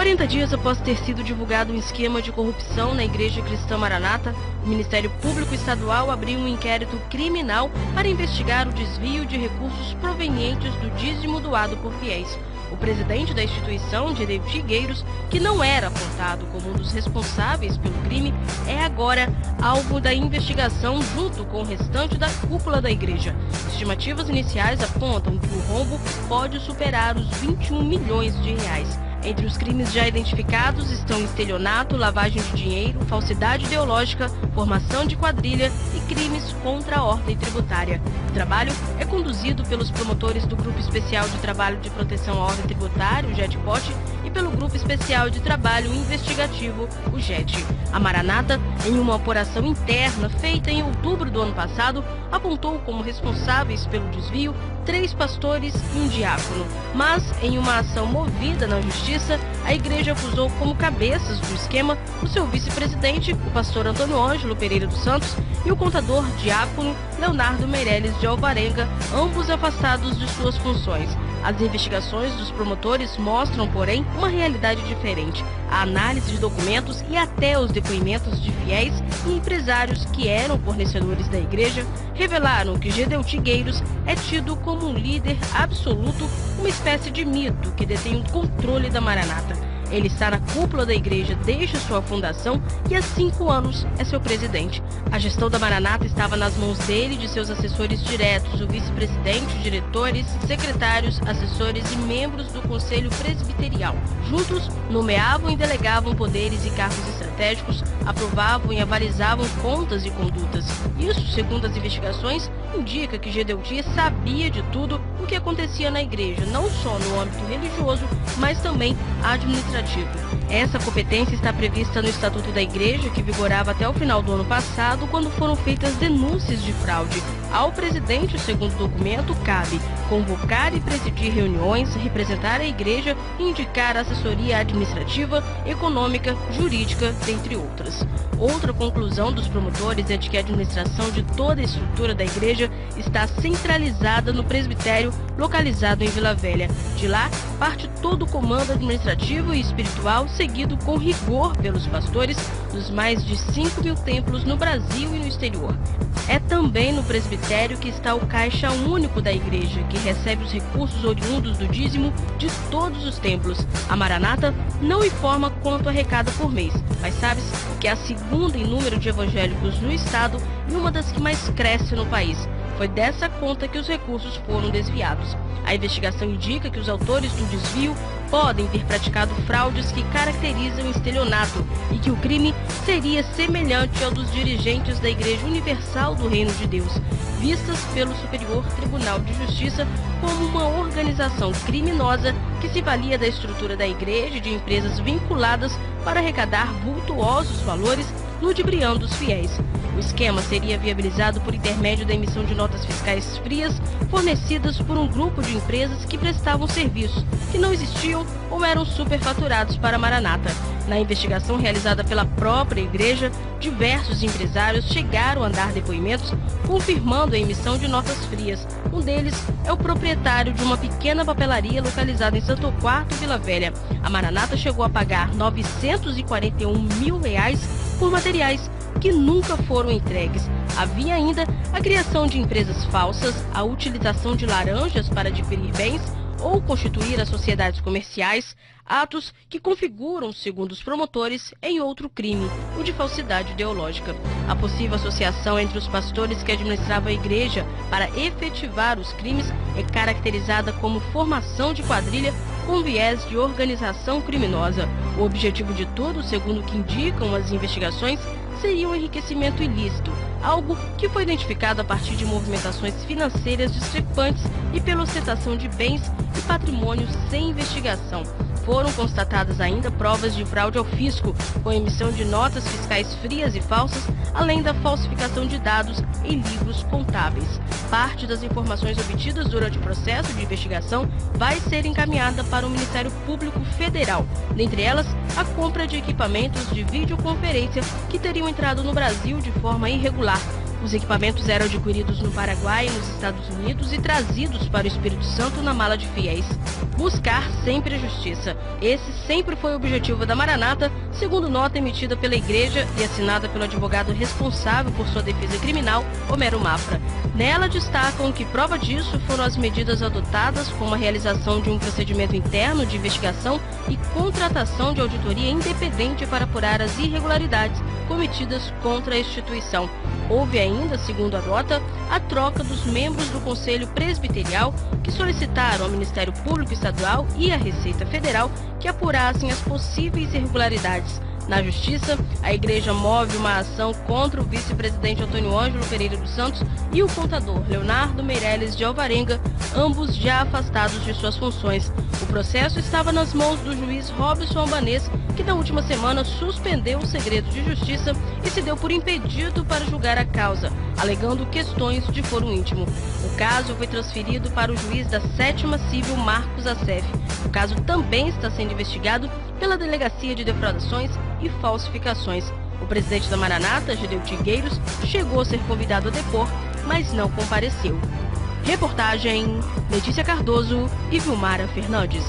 40 dias após ter sido divulgado um esquema de corrupção na Igreja Cristã Maranata, o Ministério Público Estadual abriu um inquérito criminal para investigar o desvio de recursos provenientes do dízimo doado por fiéis. O presidente da instituição, Gedeuti Gueiros, que não era apontado como um dos responsáveis pelo crime, é agora alvo da investigação junto com o restante da cúpula da igreja. Estimativas iniciais apontam que o rombo pode superar os 21 milhões de reais. Entre os crimes já identificados estão estelionato, lavagem de dinheiro, falsidade ideológica, formação de quadrilha e crimes contra a ordem tributária. O trabalho é conduzido pelos promotores do Grupo Especial de Trabalho de Proteção à Ordem Tributária, o GETPOT, e pelo Grupo Especial de Trabalho Investigativo, o GET. A Maranata, em uma apuração interna feita em outubro do ano passado, apontou como responsáveis pelo desvio 3 pastores e um diácono. Mas, em uma ação movida na Justiça, a igreja acusou como cabeças do esquema o seu vice-presidente, o pastor Antônio Ângelo Pereira dos Santos, e o contador diácono Leonardo Meirelles de Alvarenga, ambos afastados de suas funções. As investigações dos promotores mostram, porém, uma realidade diferente. A análise de documentos e até os depoimentos de fiéis e empresários que eram fornecedores da igreja revelaram que Gedeuti Gueiros é tido como um líder absoluto, uma espécie de mito que detém o controle da Maranata. Ele está na cúpula da igreja desde sua fundação e há 5 anos é seu presidente. A gestão da Maranata estava nas mãos dele e de seus assessores diretos, o vice-presidente, diretores, secretários, assessores e membros do Conselho Presbiterial. Juntos, nomeavam e delegavam poderes e cargos estratégicos, aprovavam e avalizavam contas e condutas. Isso, segundo as investigações, indica que Gedeuti sabia de tudo o que acontecia na igreja, não só no âmbito religioso, mas também administrativo. Essa competência está prevista no Estatuto da Igreja, que vigorava até o final do ano passado, quando foram feitas denúncias de fraude. Ao presidente, segundo o documento, cabe convocar e presidir reuniões, representar a igreja e indicar assessoria administrativa, econômica, jurídica, dentre outras. Outra conclusão dos promotores é de que a administração de toda a estrutura da igreja está centralizada no presbitério localizado em Vila Velha. De lá, parte todo o comando administrativo e espiritual, seguido com rigor pelos pastores dos mais de 5 mil templos no Brasil e no exterior. É também no presbitério que está o caixa único da igreja, que recebe os recursos oriundos do dízimo de todos os templos. A Maranata não informa quanto arrecada por mês, mas sabe-se que é a segunda em número de evangélicos no estado e uma das que mais cresce no país. Foi dessa conta que os recursos foram desviados. A investigação indica que os autores do desvio podem ter praticado fraudes que caracterizam o estelionato e que o crime seria semelhante ao dos dirigentes da Igreja Universal do Reino de Deus, vistas pelo Superior Tribunal de Justiça como uma organização criminosa que se valia da estrutura da igreja e de empresas vinculadas para arrecadar vultuosos valores, ludibriando os fiéis. O esquema seria viabilizado por intermédio da emissão de notas fiscais frias fornecidas por um grupo de empresas que prestavam serviços que não existiam ou eram superfaturados para a Maranata. Na investigação realizada pela própria igreja, diversos empresários chegaram a dar depoimentos confirmando a emissão de notas frias. Um deles é o proprietário de uma pequena papelaria localizada em Santo Quarto, Vila Velha. A Maranata chegou a pagar R$ 941 mil por materiais que nunca foram entregues. Havia ainda a criação de empresas falsas, a utilização de laranjas para adquirir bens ou constituir as sociedades comerciais, atos que configuram, segundo os promotores, em outro crime, o de falsidade ideológica. A possível associação entre os pastores que administravam a igreja para efetivar os crimes é caracterizada como formação de quadrilha com viés de organização criminosa. O objetivo de tudo, segundo o que indicam as investigações, seria um enriquecimento ilícito, algo que foi identificado a partir de movimentações financeiras discrepantes e pela ostentação de bens e patrimônios sem investigação. Foram constatadas ainda provas de fraude ao fisco, com a emissão de notas fiscais frias e falsas, além da falsificação de dados em livros contábeis. Parte das informações obtidas durante o processo de investigação vai ser encaminhada para o Ministério Público Federal, dentre elas a compra de equipamentos de videoconferência que teriam entrado no Brasil de forma irregular, Os equipamentos eram adquiridos no Paraguai e nos Estados Unidos e trazidos para o Espírito Santo na mala de fiéis. Buscar sempre a justiça. Esse sempre foi o objetivo da Maranata, segundo nota emitida pela Igreja e assinada pelo advogado responsável por sua defesa criminal, Homero Mafra. Nela destacam que prova disso foram as medidas adotadas, como a realização de um procedimento interno de investigação e contratação de auditoria independente para apurar as irregularidades cometidas contra a instituição. Houve ainda, segundo a nota, a troca dos membros do Conselho Presbiterial que solicitaram ao Ministério Público Estadual e à Receita Federal que apurassem as possíveis irregularidades. Na Justiça, a Igreja move uma ação contra o vice-presidente Antônio Ângelo Pereira dos Santos e o contador Leonardo Meirelles de Alvarenga, ambos já afastados de suas funções. O processo estava nas mãos do juiz Robson Albanês, que na última semana suspendeu o segredo de justiça e se deu por impedido para julgar a causa, alegando questões de foro íntimo. O caso foi transferido para o juiz da 7ª Civil Marcos Assef. O caso também está sendo investigado pela Delegacia de Defraudações e Falsificações. O presidente da Maranata, Gedeu Trigueiros, chegou a ser convidado a depor, mas não compareceu. Reportagem Letícia Cardoso e Vilmara Fernandes.